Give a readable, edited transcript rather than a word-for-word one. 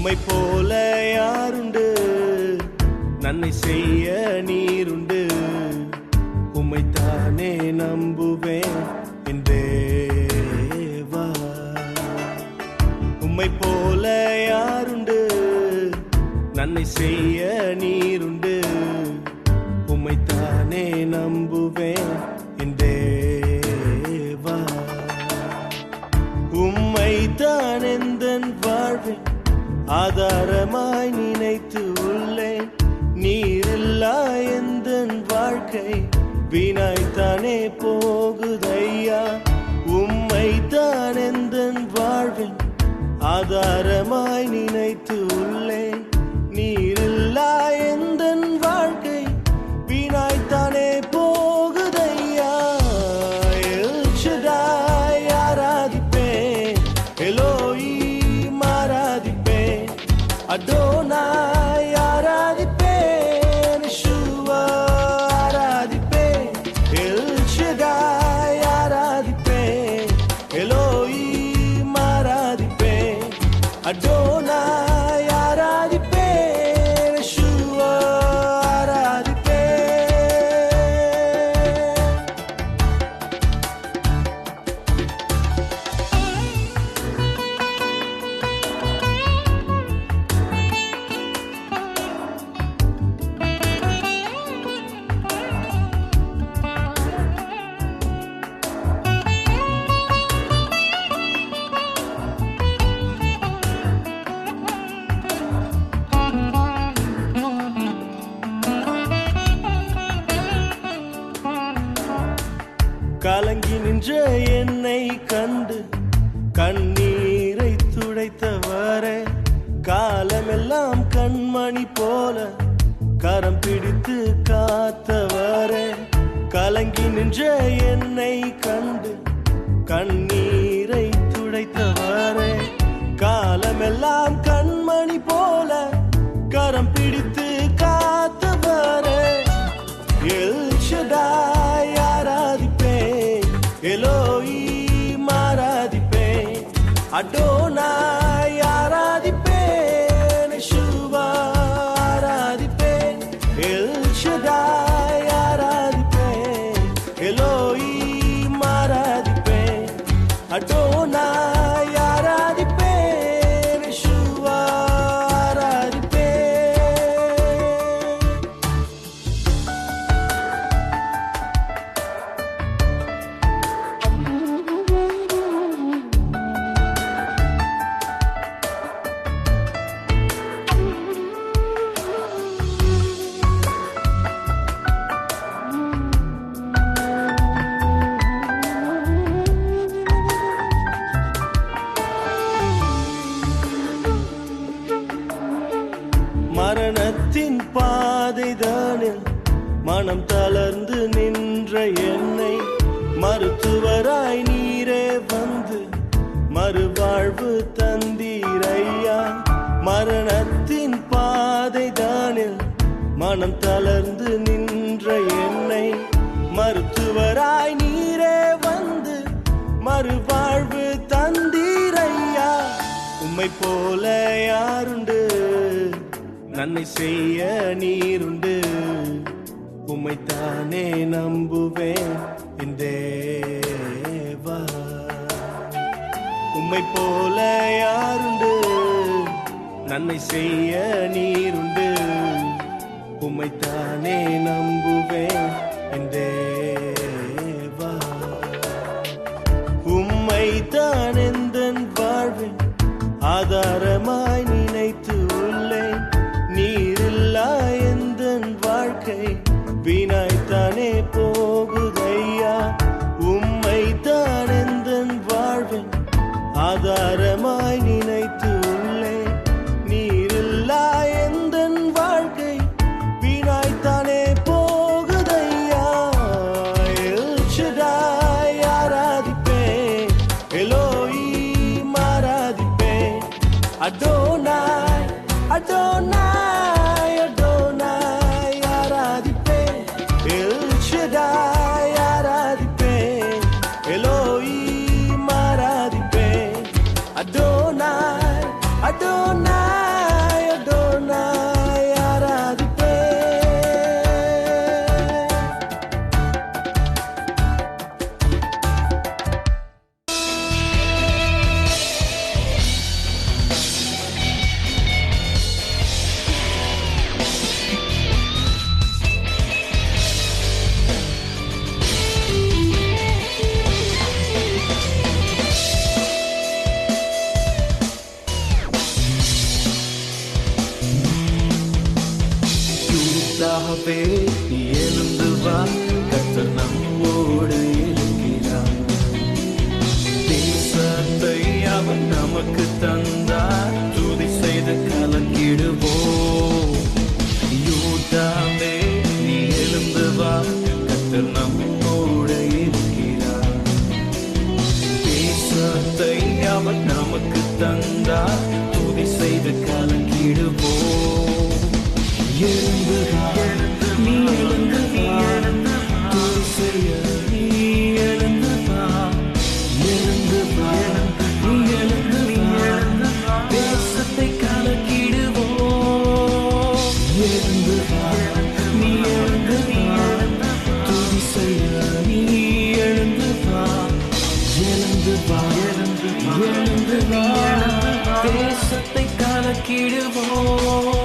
உம்மை போல யாருண்டு, நன்மை செய்ய நீருண்டு. உம்மைத்தானே நம்புவேன் என் தேவா. உம்மை போல யாருண்டு, நன்மை செய்ய நீருண்டு. உம்மைத்தானே நம்புவேன் என் தேவா. உம்மைத்தான் எந்தன் வாழ்வில் ஆதாரமாய் நினைத்து உள்ளேன். நீரில்லா எந்தன் வாழ்க்கை வீணாய்த்தானே போகுதையா. உம்மைத்தான் எந்தன் வாழ்வில் ஆதாரமாய் நினைத்து உள்ளேன். நீரில்லா எந்தன் வாழ்க்கை வீணாய்த்தானே போகுதையா. எல் ஷடாய் ஆராதிப்பேன், எலோஹீம் ஆராதிப்பேன், அடோனாய் ஆராதிப்பேன், யெஷுவா ஆராதிப்பேன். எல் ஷடாய் ஆராதிப்பேன், எலோஹீம் ஆராதிப்பேன், அடோனாய் ஆராதிப்பேன், யெஷுவா ஆராதிப்பேன். கலங்கி நின்ற என்னை கண்டு கண்ணீரை துடைத்தவரே. காலமெல்லாம் கண்மணி போல கரம் பிடித்து காத்தவரே. கலங்கி நின்ற என்னை கண்டு கண்ணீரை துடைத்தவரே. காலமெல்லாம் கண்மணி போல கரம் பிடித்து காத்தவரே. எல் ஷடாய் ஆராதிப்பேன், எலோஹீம் ஆராதிப்பேன், அடோனாய் ஆராதிப்பேன், யெஷுவா ஆராதிப்பேன். எல் ஷடாய் ஆராதிப்பேன், எலோஹீம் ஆராதிப்பேன், அடோனாய் ஆராதிப்பேன், யெஷுவா ஆராதிப்பேன். மரணத்தின் பாதைதானில் மனம் தளர்ந்து நின்ற என்னை மருத்துவராய் நீரே வந்து மறுவாழ்வு தந்தீரையா. மரணத்தின் பாதைதானில் மனம் தளர்ந்து நின்ற என்னை மருத்துவராய் நீரே வந்து மறுவாழ்வு தந்தீரையா. உம்மை போல யாருண்டு, நன்மை செய்ய நீருண்டு. உம்மைத்தானே நம்புவேன் என் தேவா. உம்மை போல யாருண்டு, நன்மை செய்ய நீருண்டு. உம்மைத்தானே நம்புவேன் என் தேவா. உம்மைத்தான் எந்தன் வாழ்வில் ஆதாரமாய் நினைத்து உள்ளேன். நீரில்லா எந்தன் வாழ்க்கை வீணாய்த்தானே போகுதையா. உம்மைத்தான் எந்தன் வாழ்வில் ஆதாரமாய் நினைத்து உள்ளேன். நீரில்லா எந்தன் வாழ்க்கை வீணாய்த்தானே போகுதையா. எல் ஷடாய் ஆராதிப்பேன், எலோஹீம் ஆராதிப்பேன், யூதாவே நீ எழுந்து வா, கர்த்தர் நம்மோடு இருக்கிறார். தேசத்தை அவர் நமக்கு தந்தார், துதி செய்து கலக்கிடுவோம். யூதாவே நீ எழுந்து வா, கர்த்தர் நம்மோடு இருக்கிறார். தேசத்தை அவர் நமக்கு தந்தார், துதி செய்து கலக்கிடுவோம். எழுந்து வா, நீ எழுந்து வா, துதி செய்ய நீ எழுந்து வா. எழுந்து வா, நீ எழுந்து வா, தேசத்தை கலக்கிடுவோம். எழுந்து வா, நீ எழுந்து வா, துதி செய்ய நீ எழுந்து வா. எழுந்து வா, எழுந்து வா, தேசத்தை கலக்கிடுவோம்.